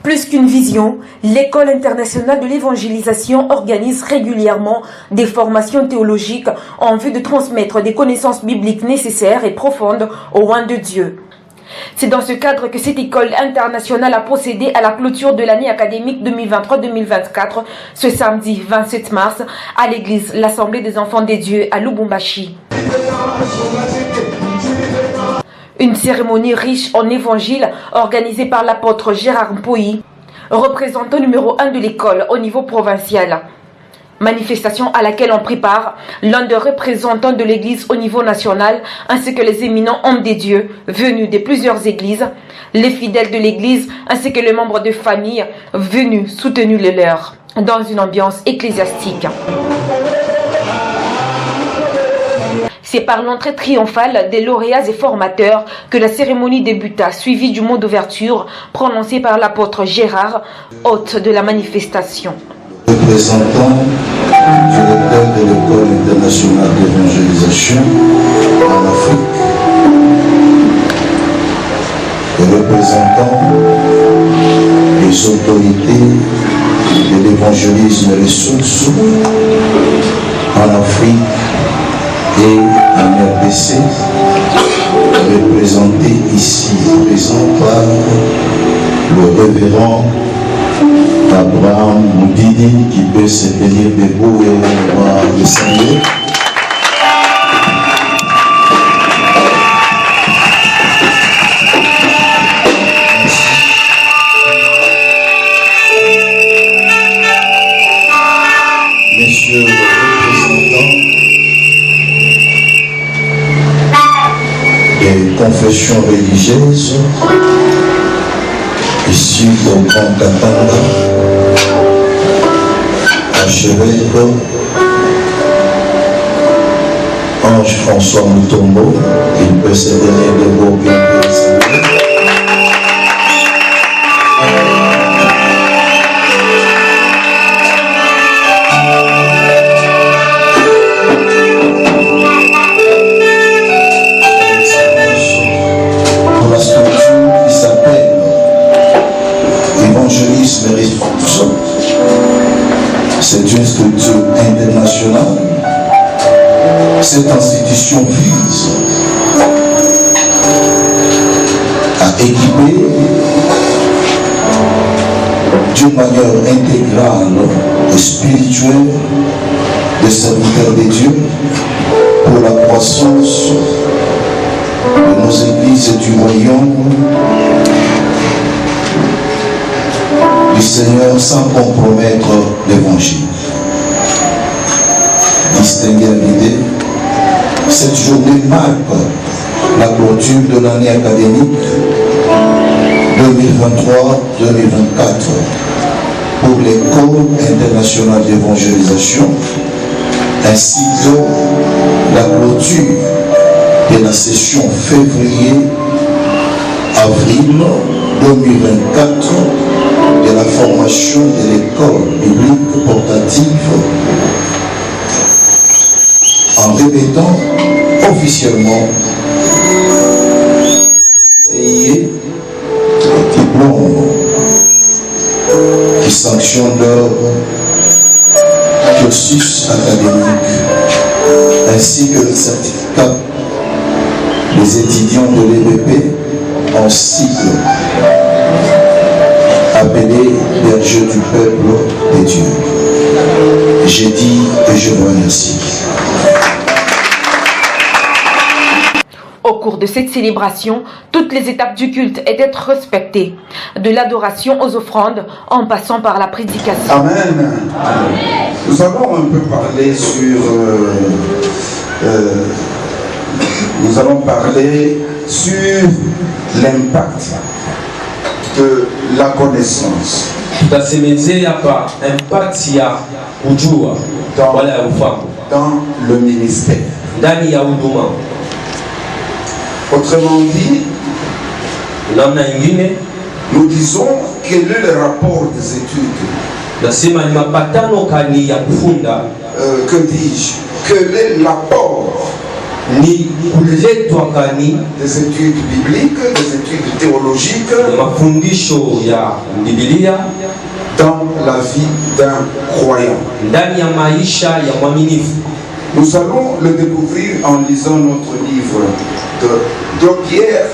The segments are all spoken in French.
Plus qu'une vision, l'École internationale de l'évangélisation organise régulièrement des formations théologiques en vue de transmettre des connaissances bibliques nécessaires et profondes aux oins de Dieu. C'est dans ce cadre que cette école internationale a procédé à la clôture de l'année académique 2023-2024 ce samedi 27 mars à l'église l'Assemblée des enfants des dieux à Lubumbashi. Une cérémonie riche en évangiles organisée par l'apôtre Gérard Mpoyi, représentant numéro 1 de l'école au niveau provincial. Manifestation à laquelle on prépare l'un des représentants de l'église au niveau national ainsi que les éminents hommes des dieux venus de plusieurs églises, les fidèles de l'église ainsi que les membres de famille venus soutenir les leurs dans une ambiance ecclésiastique. C'est par l'entrée triomphale des lauréats et formateurs que la cérémonie débuta, suivie du mot d'ouverture prononcé par l'apôtre Gérard, hôte de la manifestation. Représentant directeur de l'École internationale d'évangélisation en Afrique et représentant les autorités de l'évangélisme et ressources en Afrique et en RDC, représenté ici présent par le révérend Abraham Moudini qui peut se tenir debout et on va le saluer. Messieurs les représentants des confessions religieuses ici au Grand Katanga, archevêque Ange François Mutombo, il peut se donner de vos biens. Pour la structure qui s'appelle Évangélisme et ressources, c'est une structure internationale. Cette institution vise à équiper d'une manière intégrale et spirituelle des serviteurs de Dieu pour la croissance de nos églises et du royaume du Seigneur sans compromettre l'évangile. Distingué à l'idée, cette journée marque la clôture de l'année académique 2023-2024 pour l'École internationale d'évangélisation ainsi que la clôture de la session février-avril 2024 de la formation de l'école biblique portative en remettant officiellement le diplôme qui sanctionne leur cursus académique ainsi que le certificat des étudiants de l'EBP en cycle appelé berger du peuple de Dieu. J'ai dit et je vous remercie. Au cours de cette célébration, toutes les étapes du culte étaient respectées, de l'adoration aux offrandes en passant par la prédication. Amen. Nous allons un peu parler sur l'impact de la connaissance dans le ministère. Autrement dit, nous disons quel est le rapport des études. Que dis-je? Quel est l'apport ni kuletwa kani des études bibliques, des études théologiques mafundisho ya Biblia dans la vie d'un croyant. ndani ya maisha ya mwaminifu. Nous allons le découvrir en lisant notre livre de Pierre.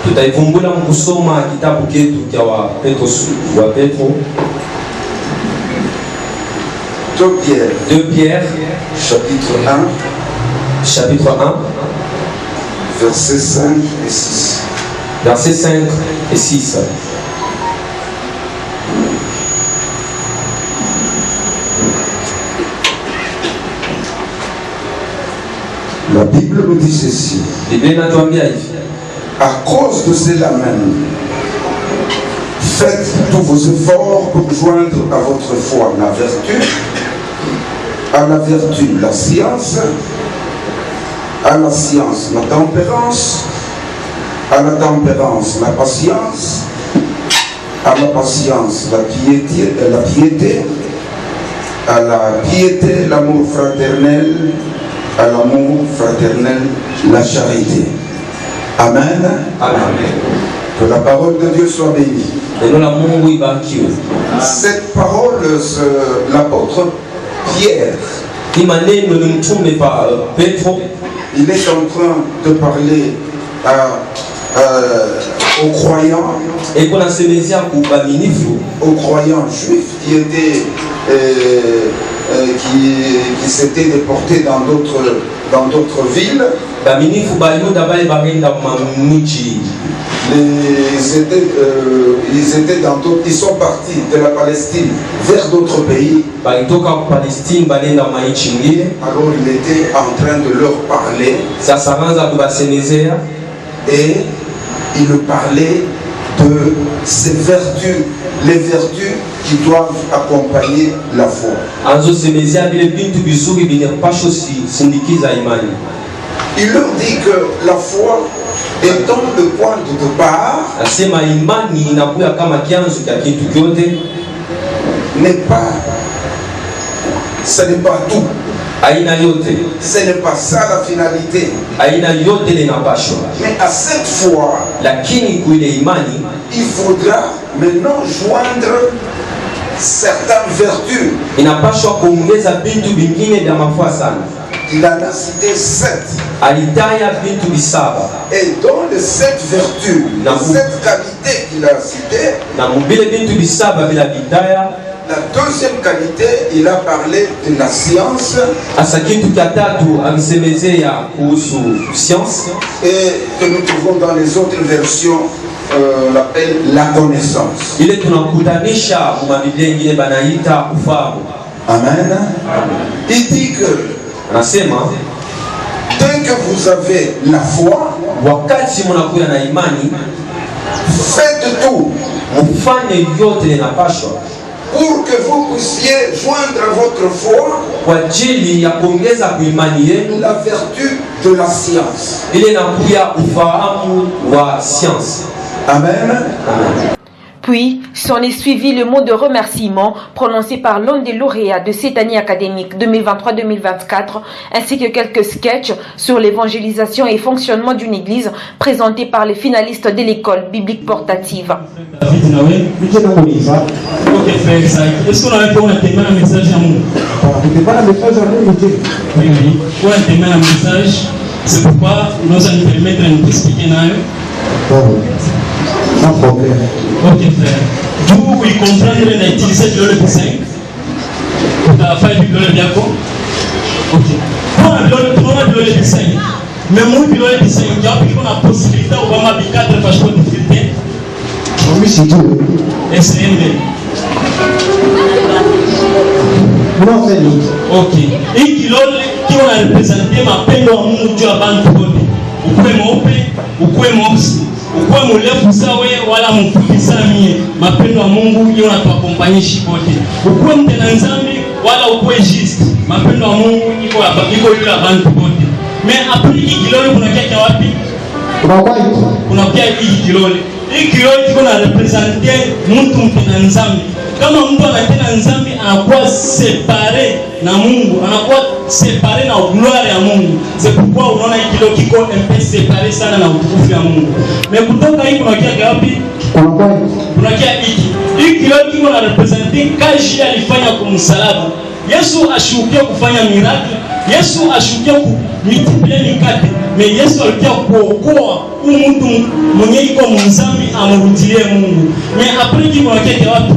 Tutaivumbula mkusoma kitabu ketu cha wa Petro. De Pierre, chapitre 1, versets 5 et 6. Versets 5 et 6. La Bible nous dit ceci. À cause de cela même, faites tous vos efforts pour joindre à votre foi la vertu, à la vertu la science, à la science la tempérance, à la tempérance la patience, à la patience la piété, à la piété l'amour fraternel, à l'amour fraternel la charité. Amen. Amen. Que la parole de Dieu soit bénie. Cette parole, l'apôtre Pierre, il est en train de parler aux croyants, juifs qui étaient qui s'étaient déportés dans d'autres villes. Ils sont partis de la Palestine vers d'autres pays. Alors il était en train de leur parler. Et il parlait de ces vertus, les vertus qui doivent accompagner la foi. Il leur dit que la foi étant le point de départ, n'est pas, ce n'est pas tout. Ce n'est pas ça la finalité. Mais à cette fois, il faudra maintenant joindre certaines vertus. Il en a cité 7. Et dans les 7 vertus, les 7 qualités qu'il a citées, la deuxième qualité, il a parlé de la science. Et que nous trouvons dans les autres versions, on l'appelle la connaissance. Amen. Il dit que dès que vous avez la foi, faites tout pour que vous puissiez joindre à votre foi la vertu de la science. Amen. Puis, s'en est suivi le mot de remerciement prononcé par l'un des lauréats de cette année académique 2023-2024, ainsi que quelques sketchs sur l'évangélisation et fonctionnement d'une église présentés par les finalistes de l'école biblique portative. Est-ce qu'on avait pour un témoin un message à nous? Pour un témoin un message, c'est pourquoi nous allons permettre de nous expliquer. Sans problème. Ok frère. Vous comprenez d'utiliser le 5 pour la faire du bleu bien quoi? Ok. Pour le 5. Mais moi le 5, il y a la possibilité de avoir 4 passeports de filter. Oui, c'est tout. Et c'est MD. Non, c'est lui. Ok. Et qui a représenté ma peine au monde du avant. Vous pouvez m'opérer, vous pouvez m'observer. Ukwe mulefu sawe wala mfupi sami mapendo ya Mungu yona tuakompanye shibote. Ukwe mtena nzambi wala ukwe juste mapendo ya Mungu iko yule abantu bote. Mais après hiki kilole kuna kia wapi? Kuna kia hiki kilole. Hiki kilole kiko na representer mtu mtena nzambi. Kama mtu anatenda nzambi anakuwa separe na Mungu, anakuwa séparé na gloire ya Mungu. C'est pourquoi unaona hiki kilo kiko MP séparé sana na utukufu ya Mungu. Mais kutoka hii kunakia gapi? Kunakia hiki. Hiki kilo kiko na representer kazi alifanya kwa msalaba. Yesu ashukia kufanya miracle. Yesu ashukia kumultiplier mikate. Mais Yesu alikuja kuokoa mtu mwenye iko mzambi amrudilie Mungu. Mais après kiko nakia wapi?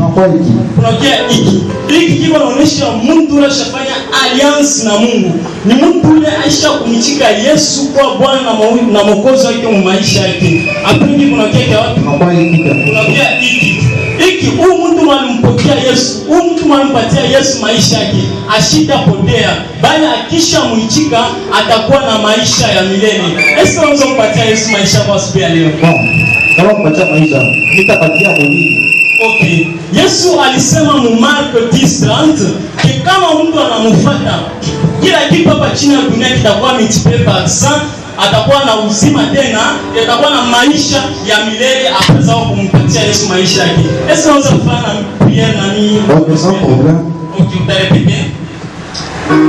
Kunakia hiki. Hiki kiko naonesha mtu anashafanya alliance na Mungu. Ni mtu yule aisha kumchika Yesu kwa Bwana na Mwokozi wake mu maisha yake. Après kiko nakia wapi? Kunakia hiki. Hiki mtu mwalimpokea Yesu, mtu mwalimpatia Yesu maisha yake, ashitapotea, bali akisha mwichika atakuwa na maisha ya milele. Yesu anaweza kupatia Yesu maisha kwa siku ya leo. Kama kupatia maisha, nitapatia mwili. Okay. Yesu alisema mu Mark 10:30 kama mtu anamfuata, kila kitu hapa chini ya dunia kitakuwa multiplié par 100. Atakuwa na uzima tena, atakuwa na maisha ya milele apesa kumpatia Yesu maisha yake. Est-ce que nous allons faire une prière nami? Sans problème. OK, vous allez répéter.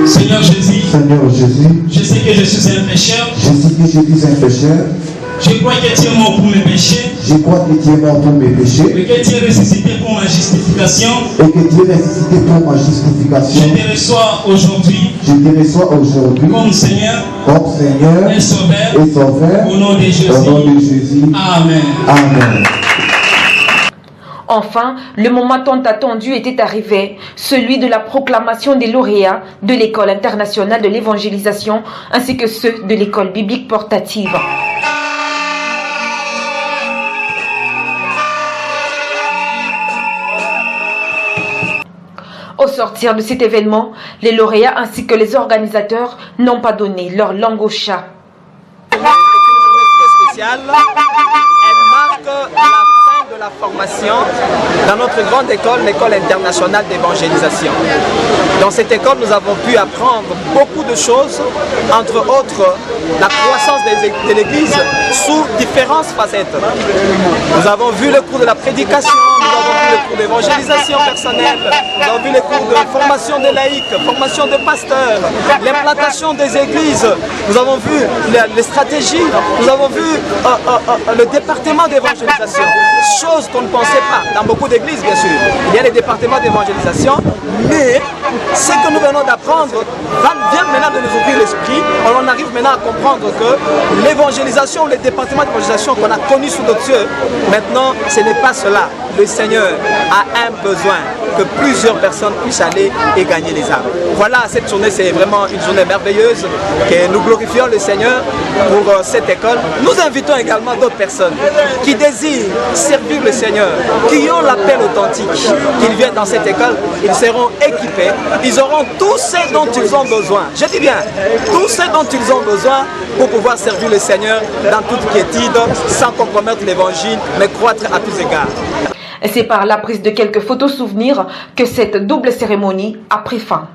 Seigneur Jésus, je sais que je suis un pécheur. Je sais que je suis un pécheur. Je crois que tu es mort pour mes péchés. Je crois que tu es mort pour mes péchés. Et que tu es ressuscité pour ma justification. Et que tu es ressuscité pour ma justification. Je te reçois aujourd'hui. Je te reçois aujourd'hui. Comme Seigneur. Comme Seigneur. Et Sauveur. Et Sauveur. Au nom de Jésus. Au nom de Jésus. Amen. Amen. Enfin, le moment tant attendu était arrivé, celui de la proclamation des lauréats de l'École internationale de l'évangélisation ainsi que ceux de l'École biblique portative. Au sortir de cet événement, les lauréats ainsi que les organisateurs n'ont pas donné leur langue au chat. C'est une journée très spéciale. Elle marque la fin de la formation dans notre grande école, l'école internationale d'évangélisation. Dans cette école, nous avons pu apprendre beaucoup de choses, entre autres la croissance de l'Église sous différentes facettes. Nous avons vu le cours de la prédication, nous avons vu le cours d'évangélisation personnelle, nous avons vu les cours de formation des laïcs, formation des pasteurs, l'implantation des églises, nous avons vu les stratégies, nous avons vu le département d'évangélisation, chose qu'on ne pensait pas dans beaucoup d'églises bien sûr. Il y a les départements d'évangélisation, mais ce que nous venons d'apprendre vient maintenant de nous ouvrir l'esprit. On arrive maintenant à comprendre que l'évangélisation, les départements d'évangélisation qu'on a connus sous notre cieux, maintenant ce n'est pas cela. Le Seigneur a un besoin que plusieurs personnes puissent aller et gagner les âmes. Voilà, cette journée c'est vraiment une journée merveilleuse que nous glorifions le Seigneur pour cette école. Nous invitons également d'autres personnes qui désirent servir le Seigneur, qui ont l'appel authentique, qu'ils viennent dans cette école, ils seront équipés, ils auront tout ce dont ils ont besoin. Je dis bien, tout ce dont ils ont besoin pour pouvoir servir le Seigneur dans toute quiétude, sans compromettre l'évangile, mais croître à tous égards. C'est par la prise de quelques photos souvenirs que cette double cérémonie a pris fin.